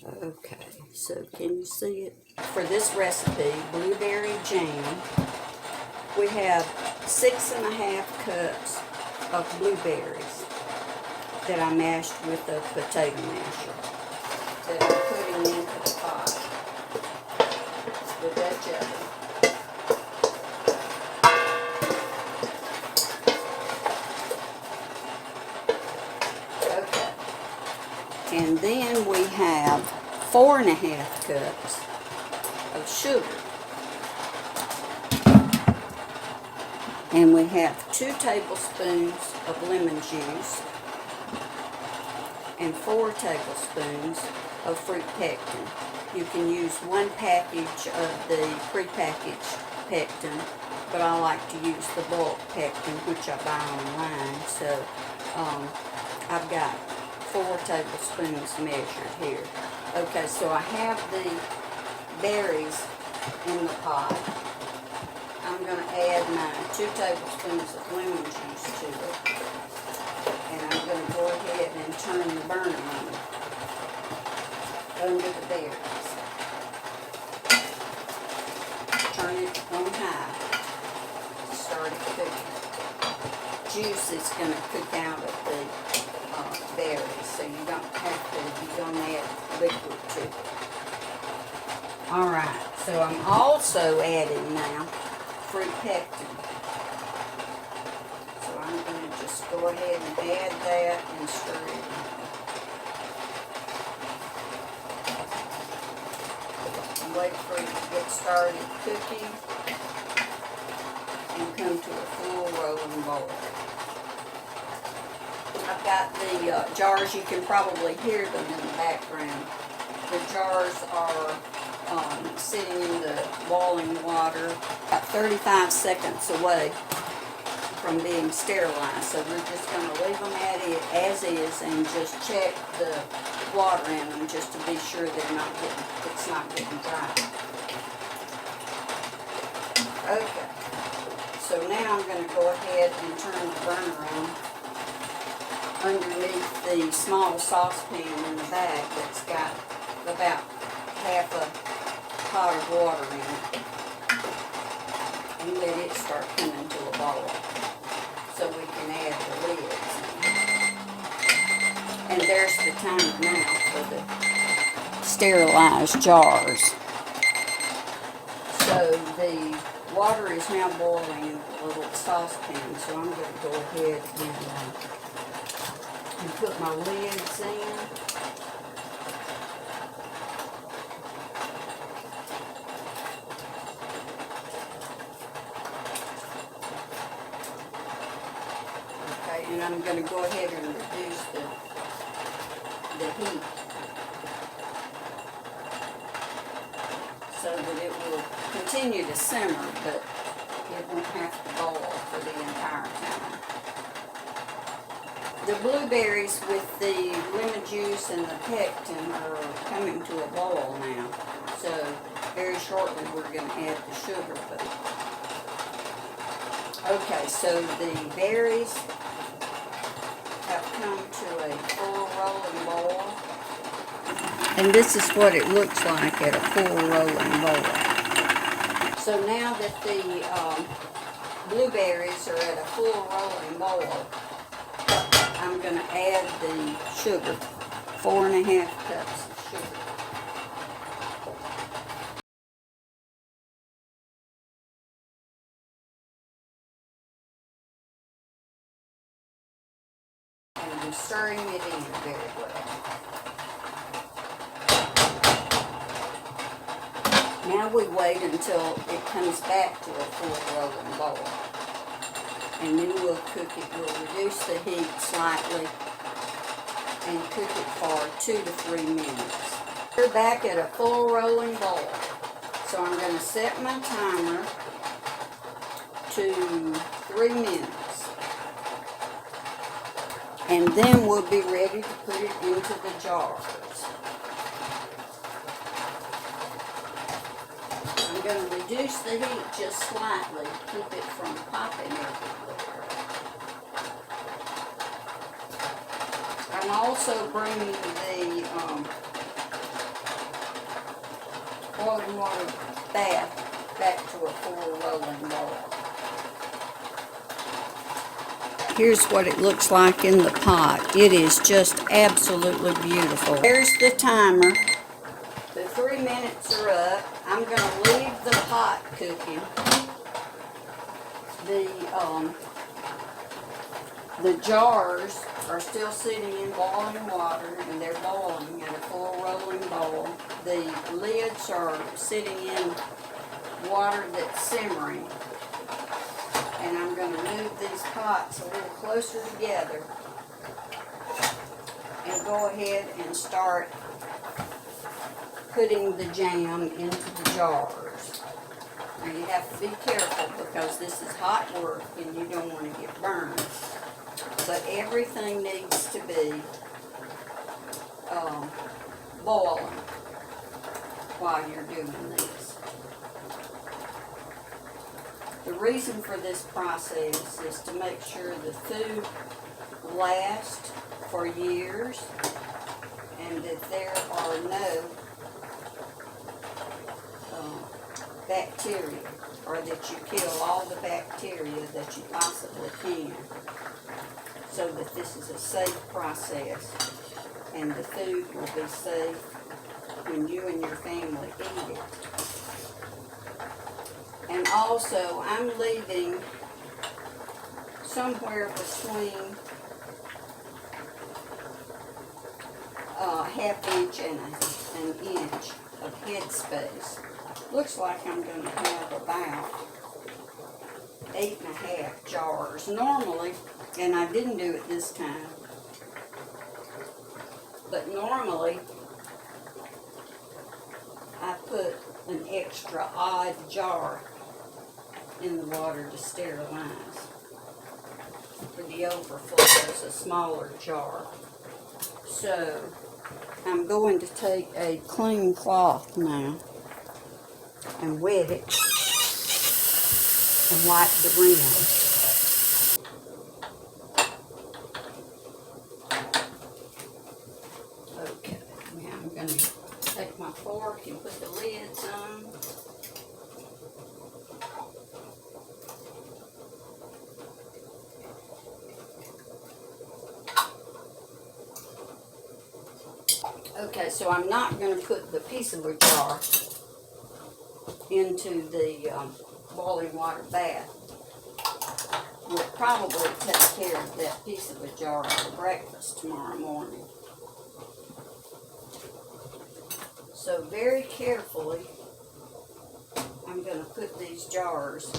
Okay, so can you see it? For this recipe, blueberry jam, we have 6½ cups of blueberries that I mashed with a potato masher that I'm putting into the pot with that jelly. Okay. And then we have 4½ cups of sugar. And we have 2 tablespoons of lemon juice and 4 tablespoons of fruit pectin. You can use 1 package of the prepackaged pectin, but I like to use the bulk pectin, which I buy online. So I've got 4 tablespoons measured here. Okay, so I have the berries in the pot. I'm going to add my 2 tablespoons of lemon juice to it. And I'm going to go ahead and turn the burner on under the berries. Turn it on high. Start it cooking. Juice is going to cook out of the berries, so you don't add liquid to it. Alright, so I'm also adding now fruit pectin. So I'm going to just go ahead and add that and stir it in. And wait for it to get started cooking and come to a full rolling boil. I've got the jars, you can probably hear them in the background. The jars are sitting in the boiling water about 35 seconds away from being sterilized. So we're just going to leave them at it as is and just check the water in them just to be sure it's not getting dry. Okay, so now I'm going to go ahead and turn the burner on underneath the small saucepan in the bag that's got about half a pot of water in it, and let it start coming to a boil so we can add the lids. And there's the timer now for the sterilized jars. So the water is now boiling in the little saucepan, so I'm going to go ahead and put my lids in. Okay, and I'm going to go ahead and reduce the heat so that it will continue to simmer, but it won't have to boil for the entire time. The blueberries with the lemon juice and the pectin are coming to a boil now. So very shortly we're going to add the sugar. Okay, so the berries have come to a full rolling boil. And this is what it looks like at a full rolling boil. So now that the blueberries are at a full rolling boil, I'm going to add the sugar, 4½ cups of sugar. And I'm stirring it in very well. Now we wait until it comes back to a full rolling boil. And then we'll cook it, we'll reduce the heat slightly and cook it for 2 to 3 minutes. We're back at a full rolling boil. So I'm going to set my timer to 3 minutes. And then we'll be ready to put it into the jars. I'm going to reduce the heat just slightly to keep it from popping everywhere. I'm also bringing the boiling water bath back to a full rolling boil. Here's what it looks like in the pot. It is just absolutely beautiful. There's the timer. The 3 minutes are up. I'm going to leave the pot cooking. The jars are still sitting in boiling water, and they're boiling at a full rolling boil. The lids are sitting in water that's simmering. And I'm going to move these pots a little closer together and go ahead and start putting the jam into the jars. Now you have to be careful because this is hot work and you don't want to get burned. But everything needs to be boiling while you're doing this. The reason for this process is to make sure the food lasts for years and that there are no bacteria, or that you kill all the bacteria that you possibly can, so that this is a safe process and the food will be safe when you and your family eat it. And also, I'm leaving somewhere between ½ inch and an inch of head space. Looks like I'm going to have about 8½ jars. Normally, and I didn't do it this time, but normally I put an extra odd jar in the water to sterilize. For the overflow, there's a smaller jar. So I'm going to take a clean cloth now and wet it and wipe the rim. Okay, now I'm going to take my fork and put the lids on. Okay, so I'm not going to put the piece of a jar into the boiling water bath. We'll probably take care of that piece of a jar for breakfast tomorrow morning. So very carefully, I'm going to put these jars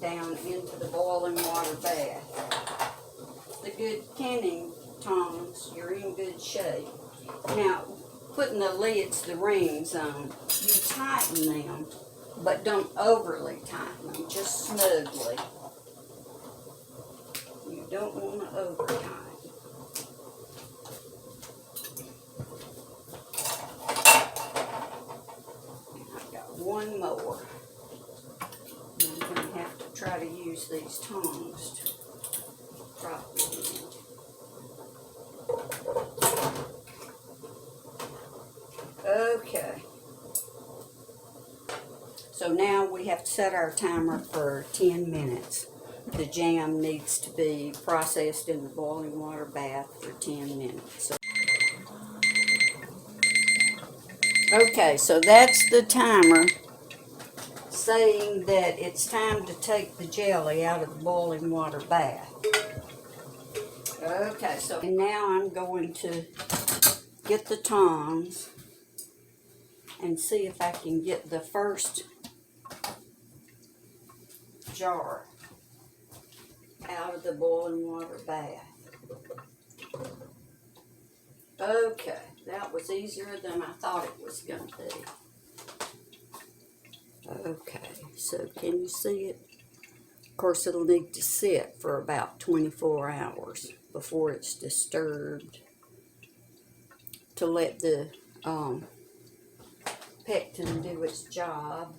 down into the boiling water bath. The good canning tongs, you're in good shape. Now, putting the lids, the rings on, you tighten them, but don't overly tighten them, just snugly. You don't want to over tighten. And I've got one more. And I'm going to have to try to use these tongs to prop it in. Okay. So now we have to set our timer for 10 minutes. The jam needs to be processed in the boiling water bath for 10 minutes. Okay, so that's the timer saying that it's time to take the jelly out of the boiling water bath. Okay, so now I'm going to get the tongs and see if I can get the first jar out of the boiling water bath. Okay, that was easier than I thought it was going to be. Okay, so can you see it? Of course, it'll need to sit for about 24 hours before it's disturbed to let the pectin do its job.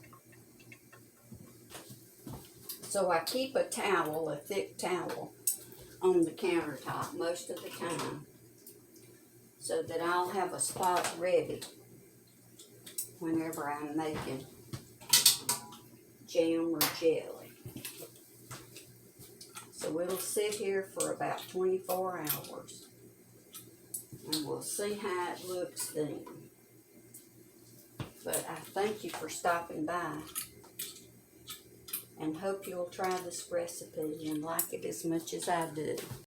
So I keep a towel, a thick towel, on the countertop most of the time so that I'll have a spot ready whenever I'm making jam or jelly. So it'll sit here for about 24 hours. And we'll see how it looks then. But I thank you for stopping by. And hope you'll try this recipe and like it as much as I do.